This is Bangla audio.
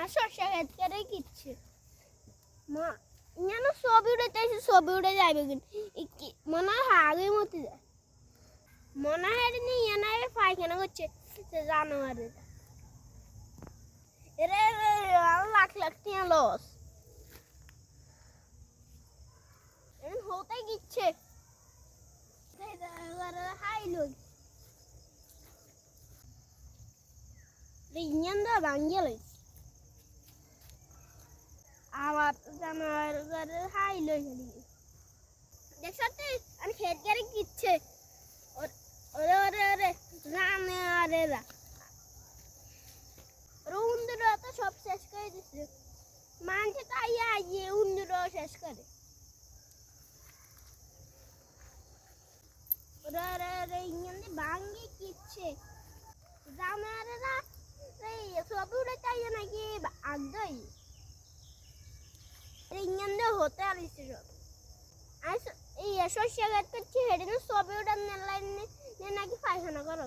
শস্য খেত করে কিচ্ছে যেন ছবি উড়ে ছবি উড়ে যাবে কিন্তু মনে হয় আগের মতো যায় মনে হয় নিয়ে নেবে পায়খানা করছে সে জানোয়ারের এরে লাখ লাখ টাকা লস এখন হতে গিচ্ছে হাই লই ইঞ্জিন দা ভাঙ্গে লই আবার জানোয়ার হাই লই দেখছ আমি খেত গেলে গিচ্ছে ওরে ওরে ওরে জানোয়ারেরা উন্দুরা তো সব শেষ করে দিচ্ছে মানুষে তাই আইয়ে উন্দুরাও শেষ করে ওরে ওরে ওরে ইঞ্জিন ভাঙ্গে কিচ্ছে জানোয়ারেরা সব উড়ে চাই নাকি আগদই ইঞ্জিন দিয়ে হতে আলিছে সব এই শস্য গাছ করছি হেঁটে সবে ওটা নাকি পায়খানা করা